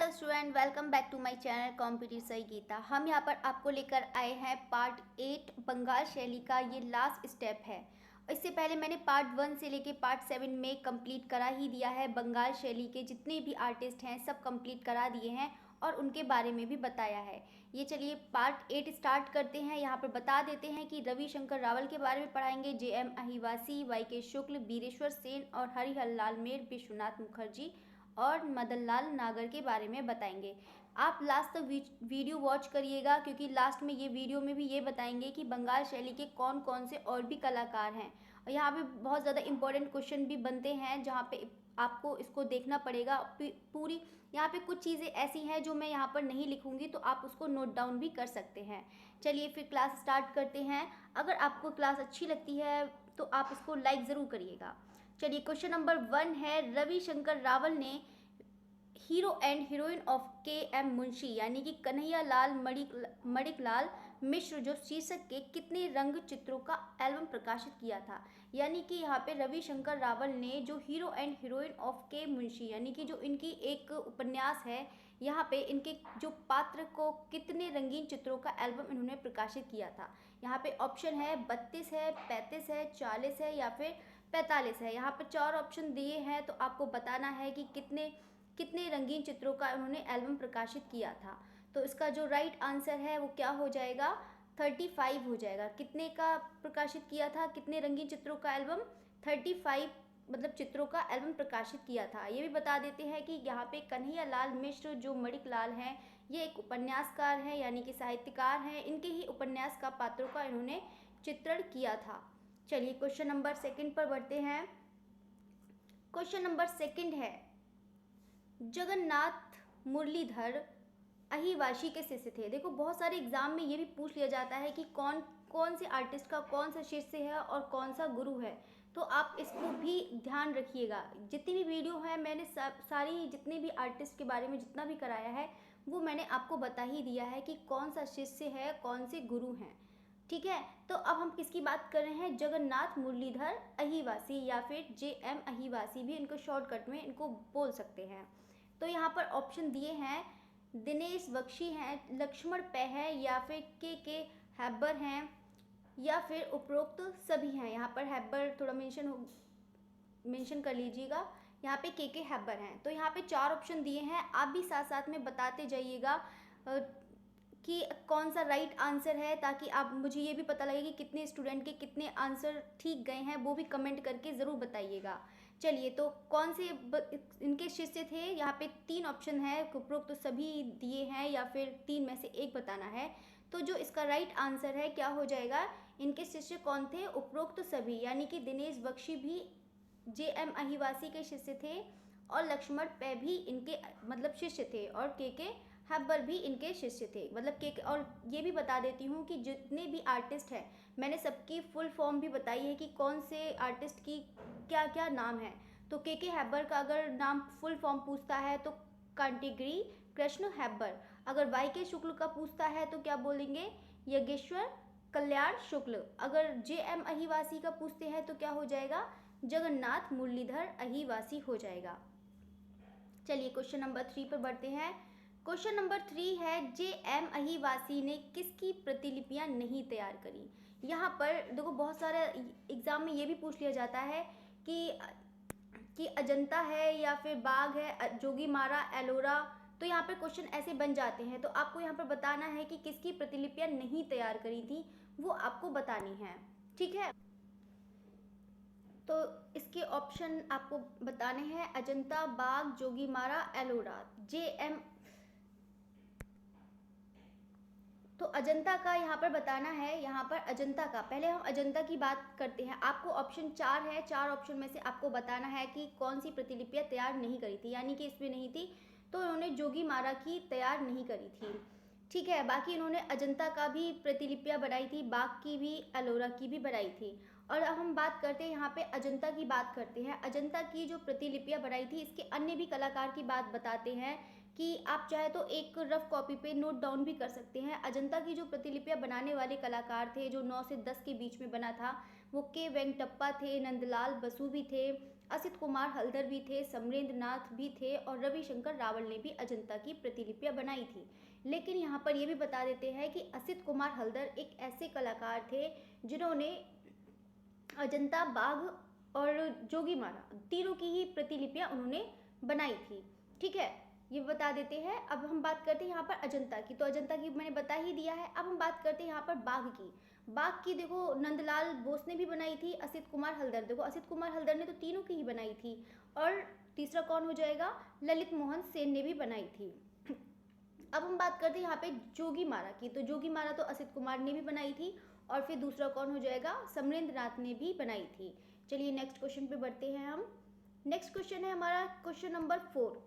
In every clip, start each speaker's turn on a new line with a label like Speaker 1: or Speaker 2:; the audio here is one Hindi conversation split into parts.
Speaker 1: Hello student, welcome back to my channel competitive सही गीता। हम यहाँ पर आपको लेकर आए हैं पार्ट 8 बंगाल शैली का। ये लास्ट स्टेप है। इससे पहले मैंने पार्ट 1 से लेके पार्ट 7 में कंप्लीट करा ही दिया है। बंगाल शैली के जितने भी आर्टिस्ट हैं सब कंप्लीट करा दिए हैं और उनके बारे में भी बताया है। ये चलिए पार्ट 8 स्टार्ट करते हैं। यहाँ पर बता देते हैं कि रविशंकर रावल के बारे में पढ़ाएंगे, JM अहिवासी, YK शुक्ल, बीरेश्वर सेन और हरिहर लाल मेर, विश्वनाथ मुखर्जी और मदन लाल नागर के बारे में बताएंगे। आप लास्ट तक वीडियो वॉच करिएगा, क्योंकि लास्ट में ये वीडियो में भी ये बताएंगे कि बंगाल शैली के कौन कौन से और भी कलाकार हैं। और यहाँ पे बहुत ज़्यादा इंपॉर्टेंट क्वेश्चन भी बनते हैं, जहाँ पे आपको इसको देखना पड़ेगा पूरी। यहाँ पे कुछ चीज़ें ऐसी हैं जो मैं यहाँ पर नहीं लिखूंगी, तो आप उसको नोट डाउन भी कर सकते हैं। चलिए फिर क्लास स्टार्ट करते हैं। अगर आपको क्लास अच्छी लगती है तो आप इसको लाइक ज़रूर करिएगा। चलिए क्वेश्चन नंबर 1 है, रविशंकर रावल ने hero and heroine of KM Munshi यानी कि कन्हैया लाल मणिकलाल मिश्र जो शीर्षक के कितने रंग चित्रों का एल्बम प्रकाशित किया था। यानी कि यहाँ पे रविशंकर रावल ने जो हीरो एंड हीरोइन ऑफ के मुंशी यानी कि जो इनकी एक उपन्यास है, यहाँ पे इनके जो पात्र को कितने रंगीन चित्रों का एल्बम इन्होंने प्रकाशित किया था। यहाँ पे ऑप्शन है 32 है, 35 है, 40 है या फिर 45 है। यहाँ पे 4 ऑप्शन दिए हैं, तो आपको बताना है कि कितने कितने रंगीन चित्रों का उन्होंने एल्बम प्रकाशित किया था। तो इसका जो राइट आंसर है वो क्या हो जाएगा, 35 हो जाएगा। कितने का प्रकाशित किया था, कितने रंगीन चित्रों का एल्बम, 35 मतलब चित्रों का एल्बम प्रकाशित किया था। ये भी बता देते हैं कि यहाँ पे कन्हैया लाल मिश्र जो मणिकलाल हैं, ये एक उपन्यासकार हैं यानी कि साहित्यकार हैं। इनके ही उपन्यास का पात्रों का इन्होंने चित्रण किया था। चलिए क्वेश्चन नंबर 2 पर बढ़ते हैं। क्वेश्चन नंबर 2 है, जगन्नाथ मुरलीधर अहिवासी के शिष्य थे। देखो बहुत सारे एग्जाम में ये भी पूछ लिया जाता है कि कौन कौन से आर्टिस्ट का कौन सा शिष्य है और कौन सा गुरु है, तो आप इसको भी ध्यान रखिएगा। जितनी भी वीडियो है मैंने सारी जितने भी आर्टिस्ट के बारे में जितना भी कराया है वो मैंने आपको बता ही दिया है कि कौन सा शिष्य है, कौन से गुरु हैं। ठीक है, तो अब हम किसकी बात कर रहे हैं, जगन्नाथ मुरलीधर अहिवासी या फिर JM अहिवासी भी इनको शॉर्टकट में इनको बोल सकते हैं। तो यहाँ पर ऑप्शन दिए हैं, दिनेश बख्शी हैं, लक्ष्मण पै है या फिर के हैबर हैं या फिर उपरोक्त सभी हैं। यहाँ पर हैबर थोड़ा मेंशन कर लीजिएगा। यहाँ पे के हैबर हैं। तो यहाँ पे 4 ऑप्शन दिए हैं, आप भी साथ साथ में बताते जाइएगा कि कौन सा राइट आंसर है, ताकि आप मुझे ये भी पता लगे कि कितने स्टूडेंट के कितने आंसर ठीक गए हैं, वो भी कमेंट करके ज़रूर बताइएगा। चलिए तो कौन से इनके शिष्य थे, यहाँ पे 3 ऑप्शन है, उपरोक्त तो सभी दिए हैं या फिर 3 में से एक बताना है। तो जो इसका राइट आंसर है क्या हो जाएगा, इनके शिष्य कौन थे, उपरोक्त सभी, यानी कि दिनेश बख्शी भी JM अहिवासी के शिष्य थे और लक्ष्मण पै भी इनके मतलब शिष्य थे और के हैबर भी इनके शिष्य थे मतलब के। और ये भी बता देती हूँ कि जितने भी आर्टिस्ट हैं मैंने सबकी फुल फॉर्म भी बताई है कि कौन से आर्टिस्ट की क्या क्या नाम है। तो के हैबर का अगर नाम फुल फॉर्म पूछता है तो कांटीगिरी कृष्ण हैबर। अगर YK शुक्ल का पूछता है तो क्या बोलेंगे, यज्ञेश्वर कल्याण शुक्ल। अगर JM अहिवासी का पूछते हैं तो क्या हो जाएगा, जगन्नाथ मुरलीधर अहिवासी हो जाएगा। चलिए क्वेश्चन नंबर 3 पर बढ़ते हैं। क्वेश्चन नंबर 3 है, JM अहिवासी ने किसकी प्रतिलिपियां नहीं तैयार करी। यहाँ पर देखो बहुत सारे एग्जाम में ये भी पूछ लिया जाता है कि अजंता है या फिर बाघ है, जोगीमारा, एलोरा। तो यहाँ पर क्वेश्चन ऐसे बन जाते हैं, तो आपको यहाँ पर बताना है कि किसकी प्रतिलिपियां नहीं तैयार करी थी, वो आपको बतानी है। ठीक है, तो इसके ऑप्शन आपको बताने हैं, अजंता, बाघ, जोगीमारा, एलोरा। JM तो अजंता का यहाँ पर बताना है। यहाँ पर अजंता का, पहले हम अजंता की बात करते हैं। आपको ऑप्शन 4 है, 4 ऑप्शन में से आपको बताना है कि कौन सी प्रतिलिपियाँ तैयार नहीं करी थी, यानी कि इसमें नहीं थी तो उन्होंने जोगीमारा की तैयार नहीं करी थी। ठीक है, बाकी इन्होंने अजंता का भी प्रतिलिपियाँ बनाई थी, बाघ की भी, एलोरा की भी बनाई थी। और अब हम बात करते हैं यहाँ पे अजंता की बात करते हैं। अजंता की जो प्रतिलिपियाँ बनाई थी, इसके अन्य भी कलाकार की बात बताते हैं कि आप चाहे तो एक रफ कॉपी पे नोट डाउन भी कर सकते हैं। अजंता की जो प्रतिलिपियाँ बनाने वाले कलाकार थे, जो 9 से 10 के बीच में बना था, वो के वेंकटप्पा थे, नंदलाल बसु भी थे, असित कुमार हल्दर भी थे, समरेंद्र नाथ भी थे और रविशंकर रावल ने भी अजंता की प्रतिलिपियां बनाई थी। लेकिन यहाँ पर ये भी बता देते हैं कि असित कुमार हल्दर एक ऐसे कलाकार थे जिन्होंने अजंता, बाघ और जोगीमारा तीनों की ही प्रतिलिपियां उन्होंने बनाई थी। ठीक है, ये बता देते हैं। अब हम बात करते हैं यहाँ पर अजंता की, तो अजंता की मैंने बता ही दिया है। अब हम बात करते हैं यहाँ पर बाघ की। बाघ की देखो नंदलाल बोस ने भी बनाई थी, असित कुमार हल्दर, देखो असित कुमार हल्दर ने तो तीनों की ही बनाई थी। और तीसरा कौन हो जाएगा, ललित मोहन सेन ने भी बनाई थी। अब हम बात करते हैं यहाँ पे जोगीमारा की, तो जोगीमारा तो असित कुमार ने भी बनाई थी। और फिर दूसरा कौन हो जाएगा, समरेंद्र नाथ ने भी बनाई थी। चलिए नेक्स्ट क्वेश्चन पे बढ़ते हैं हम। नेक्स्ट क्वेश्चन है हमारा क्वेश्चन नंबर 4।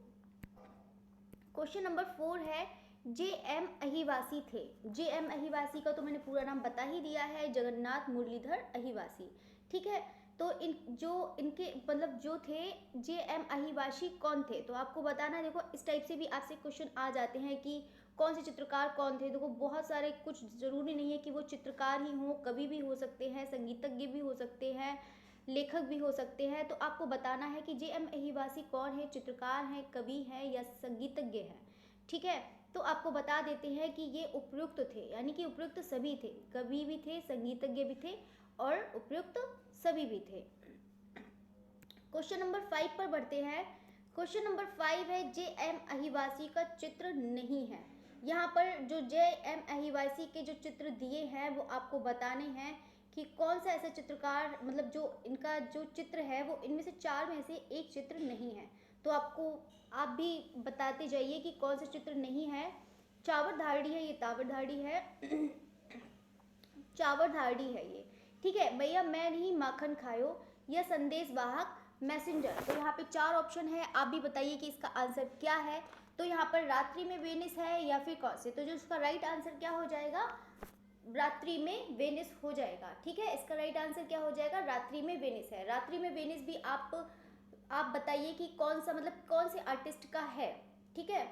Speaker 1: क्वेश्चन नंबर 4 है, जे.एम. अहिवासी थे। जे.एम. अहिवासी का तो मैंने पूरा नाम बता ही दिया है, जगन्नाथ मुरलीधर अहिवासी। ठीक है, तो इनके मतलब जो थे जे.एम. अहिवासी कौन थे, तो आपको बताना है। देखो इस टाइप से भी आपसे क्वेश्चन आ जाते हैं कि कौन से चित्रकार कौन थे। देखो बहुत सारे, कुछ ज़रूरी नहीं है कि वो चित्रकार ही हों, कवि भी हो सकते हैं, संगीतज्ञ भी हो सकते हैं, लेखक भी हो सकते हैं। तो आपको बताना है कि जे.एम. अहिवासी कौन है, चित्रकार हैं, कवि हैं या संगीतज्ञ हैं। ठीक है, तो आपको बता देते हैं कि ये उपयुक्त थे, यानी कि उपयुक्त सभी थे, कवि भी थे, संगीतज्ञ भी थे और उपयुक्त सभी भी थे। क्वेश्चन नंबर 5 पर बढ़ते हैं। क्वेश्चन नंबर 5 है, जे.एम. अहिवासी का चित्र नहीं है। यहाँ पर जो जे.एम. अहिवासी के जो चित्र दिए हैं वो आपको बताने हैं कि कौन सा ऐसा चित्रकार, मतलब जो इनका जो चित्र है वो इनमें से 4 में से एक चित्र नहीं है। तो आप भी बताते जाइए कि कौन सा चित्र नहीं है। चावर धारड़ी है, ये तावर धारड़ी है, चावर धारड़ी है ये। ठीक है भैया, मैं नहीं माखन खायो, यह संदेश वाहक मैसेंजर। तो यहाँ पे 4 ऑप्शन है, आप भी बताइए कि इसका आंसर क्या है। तो यहाँ पर रात्रि में वेनिस है या फिर कौन से, तो जो इसका राइट आंसर क्या हो जाएगा, रात्रि में वेनिस हो जाएगा। ठीक है, इसका राइट आंसर क्या हो जाएगा, रात्रि में वेनिस है। रात्रि में वेनिस भी आप बताइए कि कौन सा, मतलब कौन से आर्टिस्ट का है। ठीक है,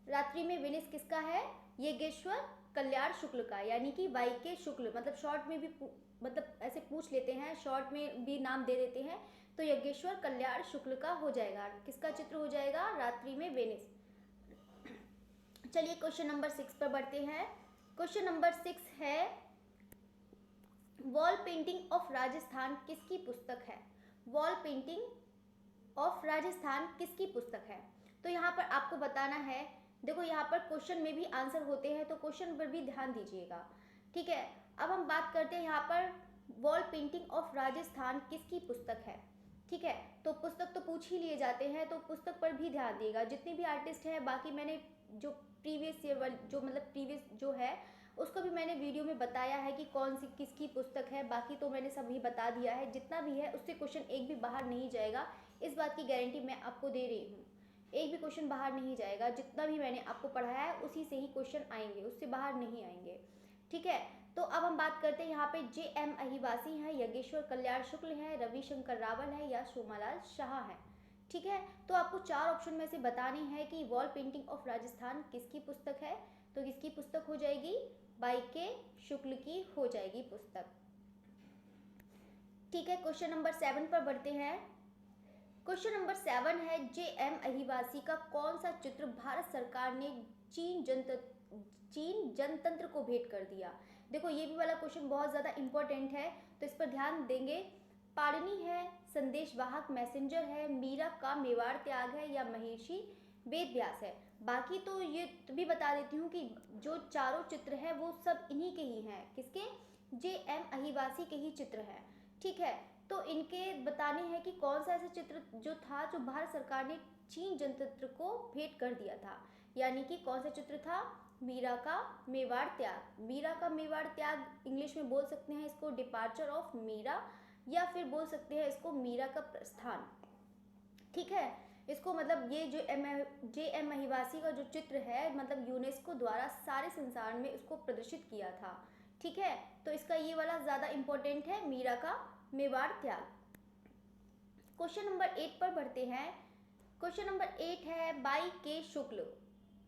Speaker 1: रात्रि में वेनिस किसका है, यज्ञेश्वर कल्याण शुक्ल का, यानी कि वाई.के. शुक्ल। मतलब शॉर्ट में भी मतलब ऐसे पूछ लेते हैं, शॉर्ट में भी नाम दे देते हैं, तो यज्ञेश्वर कल्याण शुक्ल का हो जाएगा। किसका चित्र हो जाएगा, रात्रि में वेनिस। चलिए क्वेश्चन नंबर 6 पर बढ़ते हैं। क्वेश्चन नंबर 6 है, वॉल पेंटिंग ऑफ राजस्थान किसकी पुस्तक है। वॉल पेंटिंग ऑफ राजस्थान किसकी पुस्तक है। तो यहाँ पर आपको बताना है। देखो यहाँ पर क्वेश्चन में भी आंसर होते हैं, तो क्वेश्चन पर भी ध्यान दीजिएगा। ठीक है, अब हम बात करते हैं यहाँ पर वॉल पेंटिंग ऑफ राजस्थान किसकी पुस्तक है। ठीक है, तो पुस्तक तो पूछ ही लिए जाते हैं, तो पुस्तक पर भी ध्यान दिएगा। जितने भी आर्टिस्ट हैं, बाकी मैंने जो प्रीवियस ईयर वाली जो मतलब प्रीवियस जो है उसको भी मैंने वीडियो में बताया है कि कौन सी किसकी पुस्तक है। बाकी तो मैंने सभी बता दिया है, जितना भी है उससे क्वेश्चन एक भी बाहर नहीं जाएगा, इस बात की गारंटी मैं आपको दे रही हूँ। एक भी क्वेश्चन बाहर नहीं जाएगा, जितना भी मैंने आपको पढ़ाया है उसी से ही क्वेश्चन आएंगे, उससे बाहर नहीं आएंगे। ठीक है, तो अब हम बात करते हैं यहाँ पे जे.एम. अहिवासी हैं, यज्ञेश्वर कल्याण शुक्ल हैं, रविशंकर रावल है या सोमालाल शाह है। ठीक है, तो आपको 4 ऑप्शन में से बताने हैं कि वॉल पेंटिंग ऑफ राजस्थान किसकी पुस्तक है। तो किसकी पुस्तक हो जाएगी, वाई.के. शुक्ल की हो जाएगी पुस्तक। ठीक है, क्वेश्चन नंबर 7 पर बढ़ते हैं। क्वेश्चन नंबर 7 है, जे.एम. अहिवासी का कौन सा चित्र भारत सरकार ने चीन जनतंत्र को भेंट कर दिया। देखो ये भी वाला क्वेश्चन बहुत ज़्यादा इंपॉर्टेंट है, तो इस पर ध्यान देंगे। पाणिनि है, संदेश वाहक मैसेंजर है, मीरा का मेवाड़ त्याग है या महर्षि वेद व्यास है। बाकी तो ये भी बता देती हूँ कि जो चारों चित्र है वो सब इन्हीं के ही हैं, किसके, जे.एम. अहिवासी के ही चित्र हैं। ठीक है, तो इनके बताने हैं कि कौन सा ऐसा चित्र जो था जो भारत सरकार ने चीन जनतंत्र को भेंट कर दिया था, यानी कि कौन सा चित्र था, मीरा का मेवाड़ त्याग। मीरा का मेवाड़ त्याग इंग्लिश में बोल सकते हैं इसको डिपार्चर ऑफ मीरा, या फिर बोल सकते हैं इसको मीरा का प्रस्थान। ठीक है, इसको मतलब ये जो जे.एम. अहिवासी का जो चित्र है, मतलब यूनेस्को द्वारा सारे संसार में इसको प्रदर्शित किया था। ठीक है, तो इसका ये वाला ज़्यादा इंपॉर्टेंट है, मीरा का मेवाड़ त्याग। क्वेश्चन नंबर 8 पर बढ़ते हैं। क्वेश्चन नंबर 8 है, वाई.के. शुक्ल।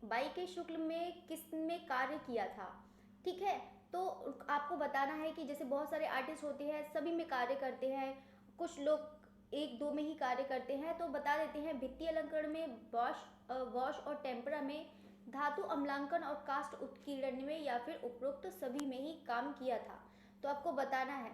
Speaker 1: वाई.के. शुक्ल में किसने कार्य किया था। ठीक है, तो आपको बताना है कि जैसे बहुत सारे आर्टिस्ट होते हैं, सभी में कार्य करते हैं। कुछ लोग एक दो में ही कार्य करते हैं। तो बता देते हैं भित्ति अलंकरण में वॉश और टेम्परा में, धातु अम्लांकन और कास्ट उत्कीर्णन में, या फिर उपरोक्त सभी में ही काम किया था। तो आपको बताना है,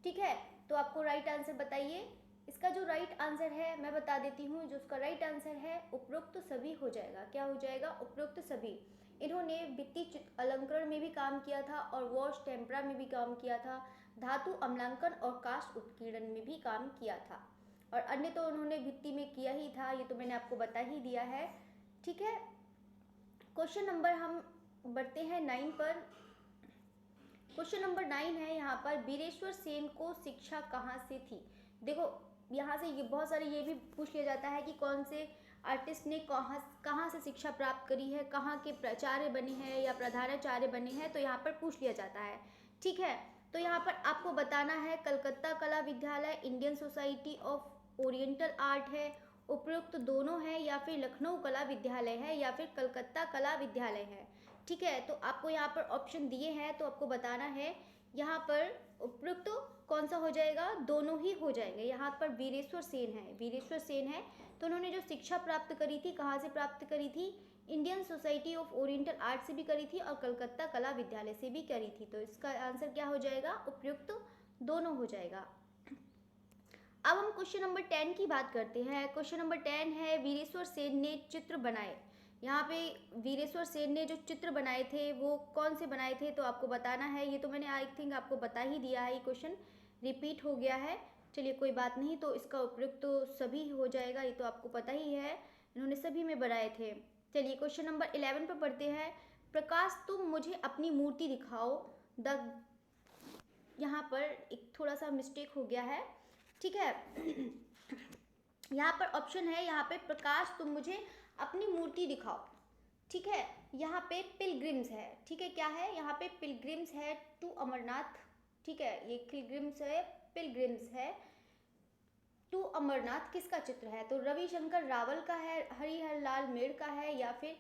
Speaker 1: ठीक है। तो आपको राइट आंसर बताइए। इसका जो राइट आंसर है मैं बता देती हूँ, जो उसका राइट आंसर है उपरोक्त सभी हो जाएगा। क्या हो जाएगा? उपरोक्त सभी। इन्होंने भित्ति अलंकरण में भी काम किया था और वॉश टेम्परा में भी काम किया था, धातु अम्लांकन और कास्ट उत्कीर्णन में भी काम किया था, और अन्य तो उन्होंने भित्ति में किया ही था, ये तो मैंने आपको बता ही दिया है, ठीक है। क्वेश्चन नंबर हम बढ़ते हैं 9 पर। क्वेश्चन नंबर 9 है यहाँ पर, वीरेश्वर सेन को शिक्षा कहाँ से थी? देखो यहाँ से ये बहुत सारे ये भी पूछ लिया जाता है कि कौन से आर्टिस्ट ने कहाँ से शिक्षा प्राप्त करी है, कहाँ के प्राचार्य बने हैं या प्रधानाचार्य बने हैं, तो यहाँ पर पूछ लिया जाता है, ठीक है। तो यहाँ पर आपको बताना है कलकत्ता कला विद्यालय, Indian society of oriental art है, उपयुक्त दोनों है, या फिर लखनऊ कला विद्यालय है, या फिर कलकत्ता कला विद्यालय है, ठीक है। तो आपको यहाँ पर ऑप्शन दिए हैं, तो आपको बताना है यहाँ पर उपयुक्त कौन सा हो जाएगा? दोनों ही हो जाएंगे। यहाँ पर वीरेश्वर सेन है, वीरेश्वर सेन है, तो उन्होंने जो शिक्षा प्राप्त करी थी कहाँ से प्राप्त करी थी? Indian society of oriental art से भी करी थी और कलकत्ता कला विद्यालय से भी करी थी। तो इसका आंसर क्या हो जाएगा? उपयुक्त दोनों हो जाएगा। अब हम क्वेश्चन नंबर 10 की बात करते हैं। क्वेश्चन नंबर 10 है, वीरेश्वर सेन ने चित्र बनाए। यहाँ पे वीरेश्वर सेन ने जो चित्र बनाए थे वो कौन से बनाए थे? तो आपको बताना है। ये तो मैंने आई थिंक आपको बता ही दिया है, ये क्वेश्चन रिपीट हो गया है, चलिए कोई बात नहीं। तो इसका उपयुक्त तो सभी हो जाएगा, ये तो आपको पता ही है, इन्होंने सभी में बनाए थे। चलिए क्वेश्चन नंबर 11 पर पढ़ते हैं। प्रकाश तुम मुझे अपनी मूर्ति दिखाओ। द यहाँ पर एक थोड़ा सा मिस्टेक हो गया है, ठीक है। यहाँ पर ऑप्शन है, यहाँ पे प्रकाश तुम मुझे अपनी मूर्ति दिखाओ, ठीक है। यहाँ पे पिलग्रिम्स है, ठीक है। क्या है? यहाँ पे पिलग्रिम्स है टू अमरनाथ, ठीक है। ये पिलग्रिम्स है टू अमरनाथ किसका चित्र है? तो रविशंकर रावल का है, हरिहर लाल मेड़ का है, या फिर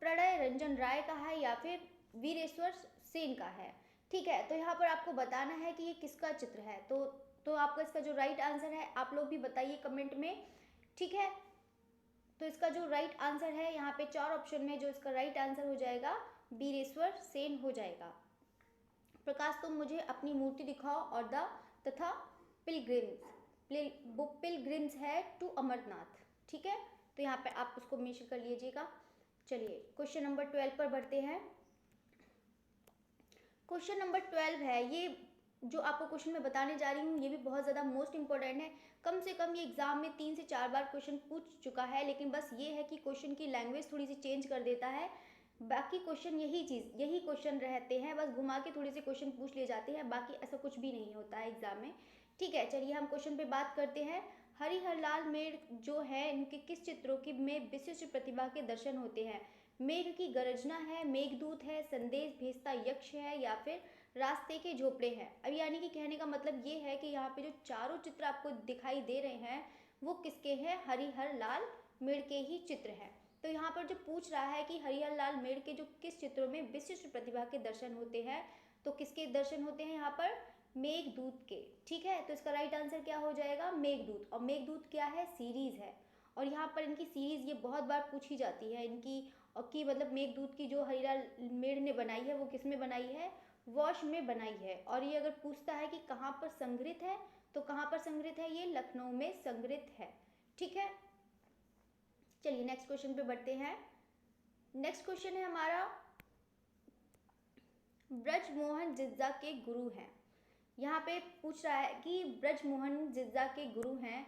Speaker 1: प्रणय रंजन राय का है, या फिर वीरेश्वर सेन का है, ठीक है। तो यहाँ पर आपको बताना है कि ये किसका चित्र है। तो आपका इसका जो राइट आंसर है आप लोग भी बताइए कमेंट में, ठीक है। तो इसका जो राइट आंसर है यहाँ पे 4 ऑप्शन में जो इसका राइट आंसर हो जाएगा वीरेश्वर सेन हो जाएगा। प्रकाश तुम मुझे अपनी मूर्ति दिखाओ और तथा पिलग्रिम्स है टू अमरनाथ, ठीक है। तो यहाँ पे आप उसको मेंशन कर लीजिएगा। चलिए क्वेश्चन नंबर 12 पर बढ़ते हैं। क्वेश्चन नंबर 12 है, ये जो आपको क्वेश्चन मैं बताने जा रही हूँ ये भी बहुत ज़्यादा मोस्ट इंपॉर्टेंट है। कम से कम ये एग्जाम में 3 से 4 बार क्वेश्चन पूछ चुका है, लेकिन बस ये है कि क्वेश्चन की लैंग्वेज थोड़ी सी चेंज कर देता है। बाकी क्वेश्चन यही क्वेश्चन रहते हैं, बस घुमा के थोड़े से क्वेश्चन पूछ लिए जाते हैं, बाकी ऐसा कुछ भी नहीं होता है एग्जाम में, ठीक है। चलिए हम क्वेश्चन पे बात करते हैं। हरिहर लाल मेड़ जो है इनके किस चित्रों की में विशिष्ट प्रतिभा के दर्शन होते हैं? मेघ की गर्जना है, मेघदूत है, संदेश भेजता यक्ष है, या फिर रास्ते के झोपड़े हैं। अब यानी कि कहने का मतलब ये है कि यहाँ पे जो चारों चित्र आपको दिखाई दे रहे हैं वो किसके हैं? हरिहर लाल मेड़ के ही चित्र हैं। तो यहाँ पर जो पूछ रहा है कि हरिहर लाल मेड़ के जो किस चित्रों में विशिष्ट प्रतिभा के दर्शन होते हैं, तो किसके दर्शन होते हैं यहाँ पर? मेघदूत के, ठीक है। तो इसका राइट आंसर क्या हो जाएगा? मेघदूत। और मेघदूत क्या है? सीरीज है, और यहाँ पर इनकी सीरीज ये बहुत बार पूछी जाती है इनकी, और कि मतलब मेघदूत की जो हरिहर मेड़ ने बनाई है वो किस में बनाई है? वॉश में बनाई है। और ये अगर पूछता है कि कहाँ पर संग्रहित है, तो कहाँ पर संग्रहित है? ये लखनऊ में संग्रहित है, ठीक है। चलिए नेक्स्ट क्वेश्चन पे बढ़ते हैं। नेक्स्ट क्वेश्चन है हमारा, ब्रजमोहन जिज्जा के गुरु हैं। यहाँ पे पूछ रहा है कि ब्रजमोहन जिज्जा के गुरु हैं।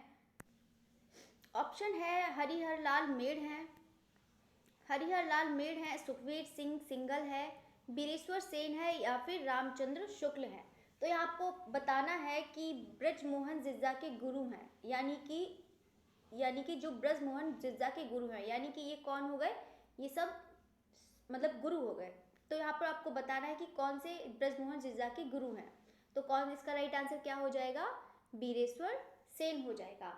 Speaker 1: ऑप्शन है हरिहर लाल मेड़ हैं, हरिहर लाल मेड़ है, सुखवीर सिंह सिंगल है, वीरेश्वर सेन है, या फिर रामचंद्र शुक्ल है। तो यहाँ आपको बताना है कि ब्रजमोहन जिज्जा के गुरु हैं, यानी कि जो ब्रजमोहन जिज्जा के गुरु हैं, यानी कि ये कौन हो गए? ये सब मतलब गुरु हो गए। तो यहाँ पर आपको बताना है कि कौन से ब्रजमोहन जिज्जा के गुरु हैं। तो कौन, इसका राइट आंसर क्या हो जाएगा? वीरेश्वर सेन हो जाएगा,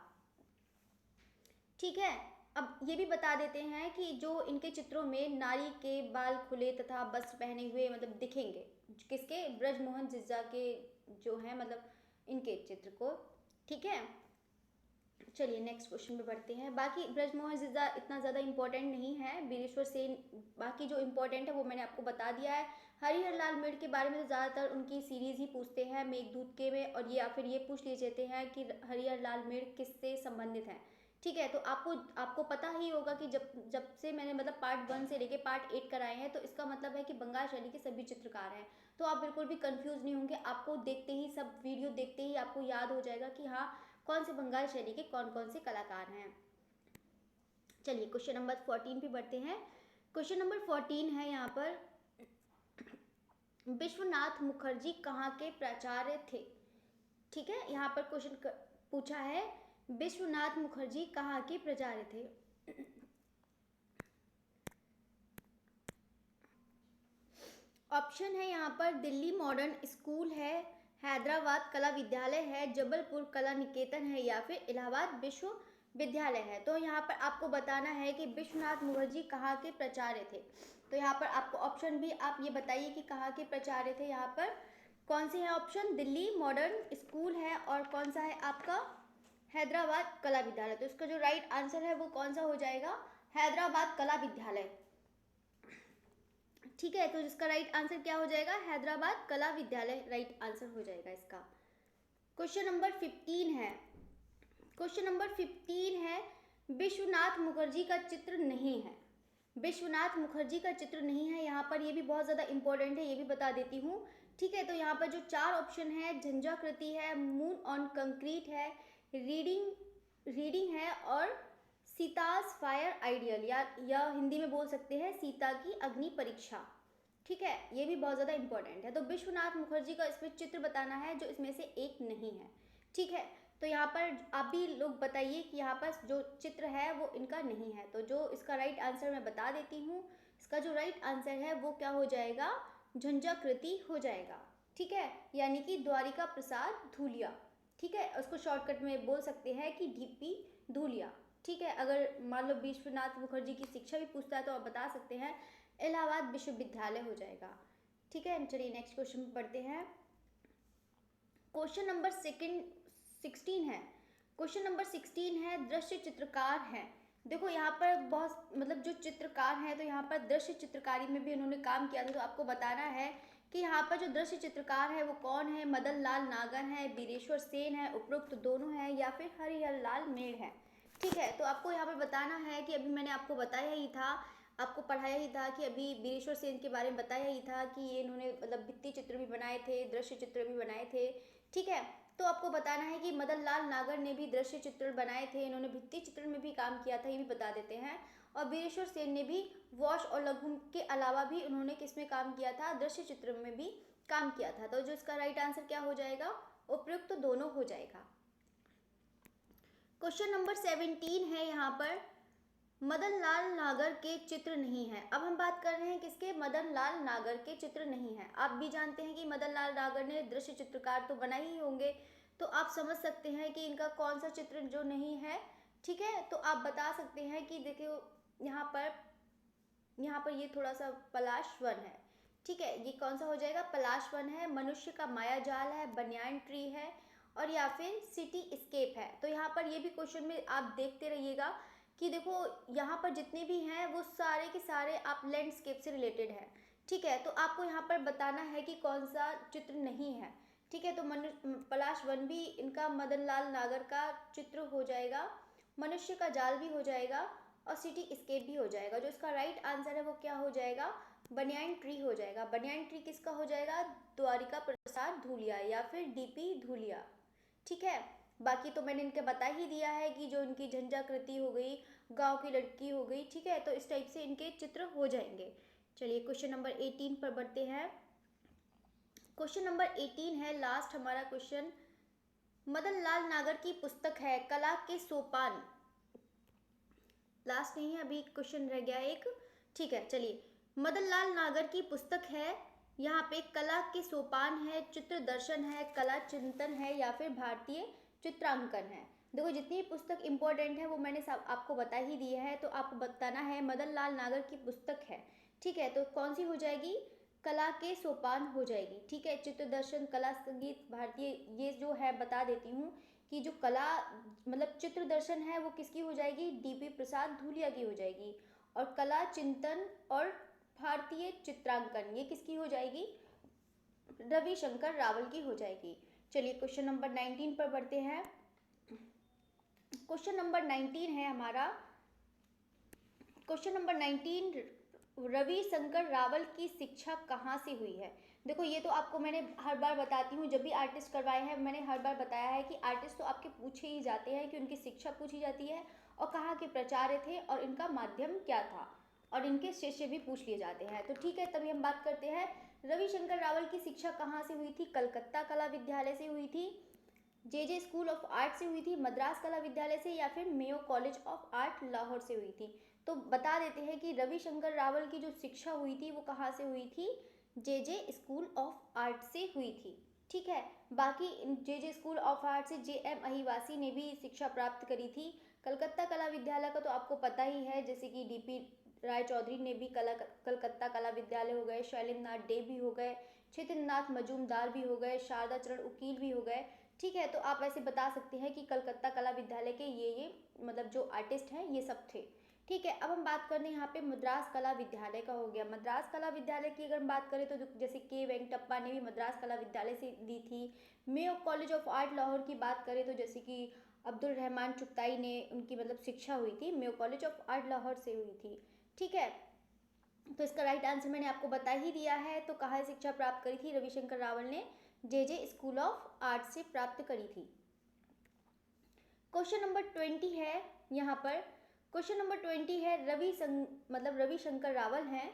Speaker 1: ठीक है। अब ये भी बता देते हैं कि जो इनके चित्रों में नारी के बाल खुले तथा वस्त्र पहने हुए मतलब दिखेंगे, किसके? ब्रजमोहन जिज्जा के जो हैं मतलब इनके चित्र को, ठीक है। चलिए नेक्स्ट क्वेश्चन पे बढ़ते हैं। बाकी ब्रजमोहन इतना ज़्यादा इंपॉर्टेंट नहीं है, वीरेश्वर सेन बाकी जो इम्पोर्टेंट है वो मैंने आपको बता दिया है। हरिहर लाल मेड़ के बारे में तो ज़्यादातर उनकी सीरीज़ ही पूछते हैं मेघदूत के में, और ये या फिर ये पूछ लिए जाते हैं कि हरिहर लाल मेड़ किससे संबंधित हैं। ठीक है, तो आपको आपको पता ही होगा कि जब जब से मैंने मतलब पार्ट 1 से लेके पार्ट 8 कराए हैं, तो इसका मतलब है कि बंगाल शैली के सभी चित्रकार हैं। तो आप बिल्कुल भी कंफ्यूज नहीं होंगे, आपको देखते ही सब वीडियो देखते ही आपको याद हो जाएगा कि हाँ कौन से बंगाल शैली के कौन कौन से कलाकार हैं। चलिए क्वेश्चन नंबर 14 पे बढ़ते हैं। क्वेश्चन नंबर 14 है यहाँ पर, विश्वनाथ मुखर्जी कहाँ के प्राचार्य थे। ठीक है, यहाँ पर क्वेश्चन पूछा है विश्वनाथ मुखर्जी कहाँ के प्राचार्य थे। ऑप्शन है यहाँ पर दिल्ली मॉडर्न स्कूल है, हैदराबाद कला विद्यालय है, जबलपुर कला निकेतन है, या फिर इलाहाबाद विश्वविद्यालय है। तो यहाँ पर आपको बताना है कि विश्वनाथ मुखर्जी कहाँ के प्राचार्य थे। तो यहाँ पर आपको ऑप्शन भी आप ये बताइए कि कहाँ के प्राचार्य थे। यहाँ पर कौन से है ऑप्शन, दिल्ली मॉडर्न स्कूल है और कौन सा है आपका हैदराबाद कला विद्यालय। तो इसका जो राइट आंसर है वो कौन सा हो जाएगा, हैदराबाद कला विद्यालय। ठीक है, तो जिसका राइट आंसर क्या हो जाएगा, हैदराबाद कला विद्यालय राइट आंसर हो जाएगा इसका। क्वेश्चन नंबर 15 है, क्वेश्चन नंबर 15 है, विश्वनाथ मुखर्जी का चित्र नहीं है। विश्वनाथ मुखर्जी का चित्र नहीं है, यहाँ पर ये भी बहुत ज़्यादा इंपॉर्टेंट है, ये भी बता देती हूँ। ठीक है, तो यहाँ पर जो 4 ऑप्शन है, झंझाकृति है, मून ऑन कंक्रीट है, रीडिंग है, और सीतास फायर आइडियल, या हिंदी में बोल सकते हैं सीता की अग्नि परीक्षा। ठीक है, ये भी बहुत ज़्यादा इंपॉर्टेंट है। तो विश्वनाथ मुखर्जी का इसमें चित्र बताना है जो इसमें से एक नहीं है। ठीक है, तो यहाँ पर आप भी लोग बताइए कि यहाँ पर जो चित्र है वो इनका नहीं है। तो जो इसका राइट आंसर मैं बता देती हूँ, इसका जो राइट आंसर है वो क्या हो जाएगा, झंझाकृति हो जाएगा। ठीक है, यानी कि द्वारिका प्रसाद धूलिया। ठीक है, उसको शॉर्टकट में बोल सकते हैं कि डीपी धूलिया। ठीक है, अगर मान लो विश्वनाथ मुखर्जी की शिक्षा भी पूछता है तो आप बता सकते हैं इलाहाबाद विश्वविद्यालय हो जाएगा। ठीक है, चलिए नेक्स्ट क्वेश्चन पढ़ते हैं। क्वेश्चन नंबर 16 है, क्वेश्चन नंबर 16 है, दृश्य चित्रकार हैं। देखो यहाँ पर बहुत मतलब जो चित्रकार हैं, तो यहाँ पर दृश्य चित्रकारी में भी उन्होंने काम किया था। तो आपको बताना है कि यहाँ पर जो दृश्य चित्रकार है वो कौन है, मदन लाल नागर है, वीरेश्वर सेन है, उपरोक्त दोनों है, या फिर हरिहर लाल मेड़ है। ठीक है, तो आपको यहाँ पर बताना है कि अभी मैंने आपको बताया ही था, आपको पढ़ाया ही था कि अभी वीरेश्वर सेन के बारे में बताया ही था कि ये इन्होंने मतलब भित्ति चित्र भी बनाए थे, दृश्य चित्र भी बनाए थे। ठीक है, तो आपको बताना है कि मदन लाल नागर ने भी दृश्य चित्र बनाए थे, इन्होंने भित्ति चित्र में भी काम किया था, ये भी बता देते हैं। और वीरेश्वर सेन ने भी वॉश और लघु के अलावा भी उन्होंने किस में काम किया था, दृश्य चित्र में भी काम किया था। तो जो इसका राइट आंसर क्या हो जाएगा, उपयुक्त तो दोनों हो जाएगा। क्वेश्चन नंबर 17 है, यहाँ पर मदन लाल नागर के चित्र नहीं है। अब हम बात कर रहे हैं किसके, मदन लाल नागर के चित्र नहीं है। आप भी जानते हैं कि मदन लाल नागर ने दृश्य चित्रकार तो बनाए ही होंगे, तो आप समझ सकते हैं कि इनका कौन सा चित्र जो नहीं है। ठीक है, तो आप बता सकते हैं कि देखिए यहाँ पर ये थोड़ा सा पलाश वन है। ठीक है, ये कौन सा हो जाएगा, पलाश वन है, मनुष्य का माया जाल है, बनियान ट्री है, और या फिर सिटी स्केप है। तो यहाँ पर ये भी क्वेश्चन में आप देखते रहिएगा कि देखो यहाँ पर जितने भी हैं वो सारे के सारे आप लैंडस्केप से रिलेटेड है। ठीक है, तो आपको यहाँ पर बताना है कि कौन सा चित्र नहीं है। ठीक है, तो पलाश वन भी इनका मदन लाल नागर का चित्र हो जाएगा, मनुष्य का जाल भी हो जाएगा, और सिटी स्केप भी हो जाएगा। जो इसका राइट आंसर है वो क्या हो जाएगा, बनियान ट्री हो जाएगा। बनियान ट्री किसका हो जाएगा, द्वारिका प्रसाद धूलिया या फिर डीपी धूलिया। ठीक है, बाकी तो मैंने इनके बता ही दिया है कि जो इनकी झंझाकृति हो गई, गांव की लड़की हो गई। ठीक है, तो इस टाइप से इनके चित्र हो जाएंगे। चलिए क्वेश्चन नंबर 18 पर बढ़ते हैं। क्वेश्चन नंबर 18 है लास्ट हमारा क्वेश्चन, मदन लाल नागर की पुस्तक है कला के सोपान। लास्ट नहीं है, अभी क्वेश्चन रह गया एक। ठीक है, चलिए मदन लाल नागर की पुस्तक है, यहाँ पे कला के सोपान है, चित्र दर्शन है, कला चिंतन है, या फिर भारतीय चित्रांकन है। देखो जितनी पुस्तक इंपॉर्टेंट है वो मैंने सब आपको बता ही दी है, तो आपको बताना है मदन लाल नागर की पुस्तक है। ठीक है, तो कौन सी हो जाएगी, कला के सोपान हो जाएगी। ठीक है, चित्र दर्शन, कला, संगीत, भारतीय, ये जो है बता देती हूँ कि जो कला मतलब चित्र दर्शन है वो किसकी हो जाएगी, डीपी प्रसाद धूलिया की हो जाएगी। और कला चिंतन और भारतीय चित्रांकन ये किसकी हो जाएगी, रविशंकर रावल की हो जाएगी। चलिए क्वेश्चन नंबर 19 पर बढ़ते हैं। क्वेश्चन नंबर 19 है हमारा, क्वेश्चन नंबर 19, रविशंकर रावल की शिक्षा कहाँ से हुई है। देखो ये तो आपको मैंने हर बार बताती हूँ, जब भी आर्टिस्ट करवाए हैं मैंने हर बार बताया है कि आर्टिस्ट तो आपके पूछे ही जाते हैं कि उनकी शिक्षा पूछी जाती है और कहाँ के प्राचार्य थे और इनका माध्यम क्या था, और इनके शिष्य भी पूछ लिए जाते हैं। तो ठीक है, तभी हम बात करते हैं रविशंकर रावल की शिक्षा कहाँ से हुई थी। कलकत्ता कला विद्यालय से हुई थी, जे स्कूल ऑफ आर्ट से हुई थी, मद्रास कला विद्यालय से, या फिर Mayo college of art Lahore से हुई थी। तो बता देते हैं कि रविशंकर रावल की जो शिक्षा हुई थी वो कहाँ से हुई थी, जे स्कूल ऑफ आर्ट से हुई थी। ठीक है, बाकी जे स्कूल ऑफ आर्ट से JM अहिवासी ने भी शिक्षा प्राप्त करी थी। कलकत्ता कला विद्यालय का तो आपको पता ही है, जैसे कि DP राय चौधरी ने भी कलकत्ता कला विद्यालय हो गए, शैलेंद्र नाथ डे भी हो गए, छितिन नाथ मजूमदार भी हो गए, शारदा चरण उकील भी हो गए। ठीक है, तो आप ऐसे बता सकते हैं कि कलकत्ता कला विद्यालय के ये मतलब जो आर्टिस्ट हैं ये सब थे। ठीक है, अब हम बात करते हैं यहाँ पे मद्रास कला विद्यालय का हो गया। मद्रास कला विद्यालय की अगर हम बात करें तो जैसे के वेंकटप्पा ने भी मद्रास कला विद्यालय से ली थी। Mayo college of art Lahore की बात करें तो जैसे कि अब्दुल रहमान चुगताई ने उनकी मतलब शिक्षा हुई थी, Mayo college of art Lahore से हुई थी। ठीक है, तो इसका राइट आंसर मैंने आपको बता ही दिया है। तो कहाँ से शिक्षा प्राप्त करी थी, रविशंकर रावल ने जे स्कूल ऑफ आर्ट से प्राप्त करी थी। क्वेश्चन नंबर 20 है यहाँ पर, क्वेश्चन नंबर 20 है रविशंकर रावल हैं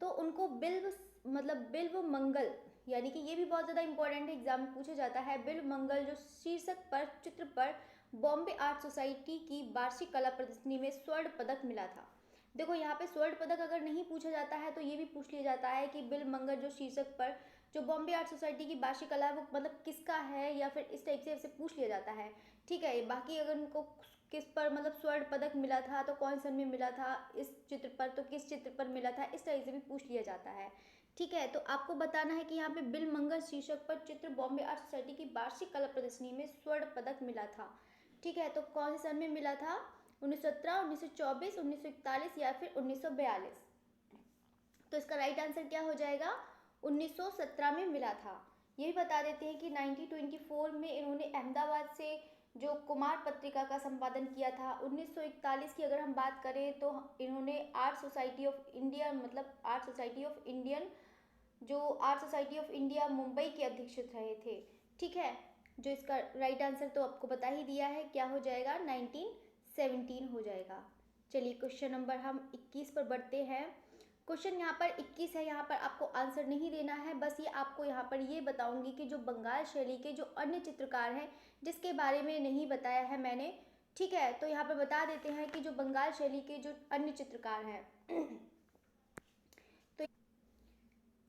Speaker 1: तो उनको बिल्व मंगल, यानी कि ये भी बहुत ज़्यादा इंपॉर्टेंट है, एग्जाम में पूछा जाता है। बिल्व मंगल जो शीर्षक पर चित्र पर बॉम्बे आर्ट सोसाइटी की वार्षिक कला प्रदर्शनी में स्वर्ण पदक मिला था। देखो यहाँ पे स्वर्ण पदक अगर नहीं पूछा जाता है तो ये भी पूछ लिया जाता है कि बिल मंगल जो शीर्षक पर जो बॉम्बे आर्ट सोसाइटी की वार्षिक कला है वो मतलब किसका है, या फिर इस टाइप से ऐसे पूछ लिया जाता है। ठीक है, बाकी अगर उनको किस पर मतलब स्वर्ण पदक मिला था तो कौन सन में मिला था, इस चित्र पर तो किस चित्र पर मिला था, इस तरह से भी पूछ लिया जाता है। ठीक है, तो आपको बताना है कि यहाँ पे बिल मंगल शीर्षक पर चित्र बॉम्बे आर्ट सोसाइटी की वार्षिक कला प्रदर्शनी में स्वर्ण पदक मिला था। ठीक है, तो कौन से सन में मिला था, 1917, 1924, 1941 या फिर 1942। तो इसका राइट आंसर क्या हो जाएगा, 1917 में मिला था। ये भी बता देते हैं कि 1924 में इन्होंने अहमदाबाद से जो कुमार पत्रिका का संपादन किया था। 1941 की अगर हम बात करें तो इन्होंने आर्ट सोसाइटी ऑफ इंडिया मतलब आर्ट सोसाइटी ऑफ इंडियन जो art society of India Mumbai के अध्यक्ष रहे थे। ठीक है, जो इसका राइट आंसर तो आपको बता ही दिया है, क्या हो जाएगा 1917 हो जाएगा। चलिए क्वेश्चन नंबर हम 21 पर बढ़ते हैं। क्वेश्चन यहाँ पर 21 है, यहाँ पर आपको आंसर नहीं देना है, बस ये आपको यहाँ पर ये बताऊंगी कि जो बंगाल शैली के जो अन्य चित्रकार हैं जिसके बारे में नहीं बताया है मैंने। ठीक है, तो यहाँ पर बता देते हैं कि जो बंगाल शैली के जो अन्य चित्रकार हैं तो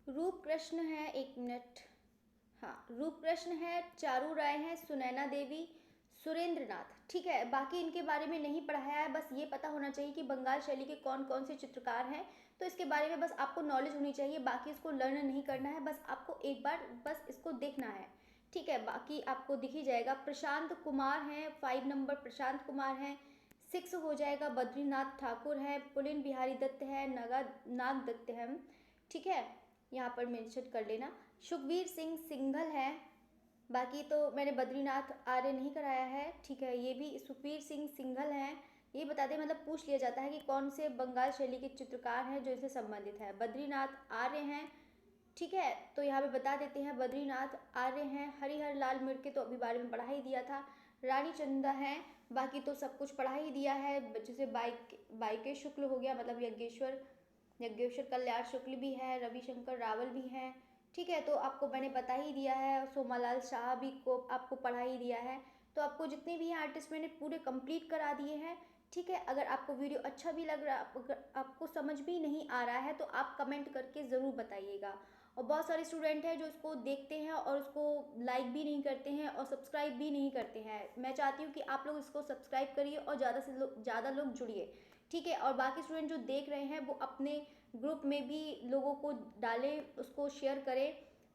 Speaker 1: रूप कृष्ण है, एक मिनट, हाँ रूप कृष्ण है, चारू राय है, सुनैना देवी, सुरेंद्र नाथ। ठीक है, बाकी इनके बारे में नहीं पढ़ाया है, बस ये पता होना चाहिए कि बंगाल शैली के कौन कौन से चित्रकार हैं, तो इसके बारे में बस आपको नॉलेज होनी चाहिए, बाकी इसको लर्न नहीं करना है, बस आपको एक बार बस इसको देखना है। ठीक है, बाकी आपको दिख ही जाएगा। प्रशांत कुमार हैं, 5 नंबर प्रशांत कुमार हैं। 6 हो जाएगा बद्रीनाथ ठाकुर है, पुलिन बिहारी दत्त है, नाग दत्त है। ठीक है, यहाँ पर मेंशन कर लेना। सुखवीर सिंह सिंघल है, बाकी तो मैंने बद्रीनाथ आर्य नहीं कराया है। ठीक है, ये भी सुखवीर सिंह सिंघल हैं। ये बता दें मतलब पूछ लिया जाता है कि कौन से बंगाल शैली के चित्रकार हैं जो इससे संबंधित है। बद्रीनाथ आर्य हैं। ठीक है, तो यहाँ पे बता देते हैं बद्रीनाथ आर्य हैं। हरिहर लाल मिर्के तो अभी बारे में पढ़ा ही दिया था। रानी चंदा हैं, बाकी तो सब कुछ पढ़ा ही दिया है। जैसे बाइके शुक्ल हो गया, मतलब यज्ञेश्वर कल्याण शुक्ल भी है, रविशंकर रावल भी हैं। ठीक है, तो आपको मैंने बता ही दिया है। सोमालाल शाह भी को आपको पढ़ा ही दिया है। तो आपको जितने भी आर्टिस्ट मैंने पूरे कंप्लीट करा दिए हैं। ठीक है, अगर आपको वीडियो अच्छा भी लग रहा, अगर आपको समझ भी नहीं आ रहा है तो आप कमेंट करके ज़रूर बताइएगा। और बहुत सारे स्टूडेंट हैं जो इसको देखते हैं और उसको लाइक भी नहीं करते हैं और सब्सक्राइब भी नहीं करते हैं। मैं चाहती हूँ कि आप लोग इसको सब्सक्राइब करिए और ज़्यादा लोग जुड़िए। ठीक है, और बाकी स्टूडेंट जो देख रहे हैं वो अपने ग्रुप में भी लोगों को डालें, उसको शेयर करें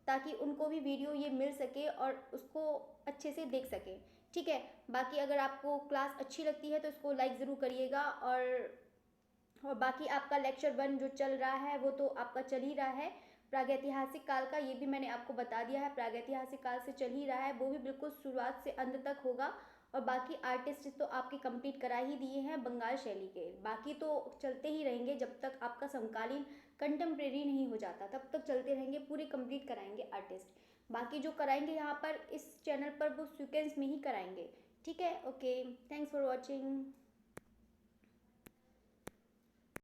Speaker 1: ताकि उनको भी वीडियो ये मिल सके और उसको अच्छे से देख सकें। ठीक है। बाकी अगर आपको क्लास अच्छी लगती है तो इसको लाइक ज़रूर करिएगा। और बाकी आपका लेक्चर 1 जो चल रहा है वो तो आपका चल ही रहा है, प्रागैतिहासिक काल का, ये भी मैंने आपको बता दिया है, प्रागैतिहासिक काल से चल ही रहा है, वो भी बिल्कुल शुरुआत से अंत तक होगा। और बाकी आर्टिस्ट तो आपके कंप्लीट करा ही दिए हैं बंगाल शैली के, बाकी तो चलते ही रहेंगे जब तक आपका समकालीन कंटेम्प्रेरी नहीं हो जाता, तब तक चलते रहेंगे, पूरे कंप्लीट कराएंगे आर्टिस्ट। बाकी जो कराएंगे यहाँ पर इस चैनल पर वो सीक्वेंस में ही कराएंगे। ठीक है, ओके, थैंक्स फॉर वॉचिंग।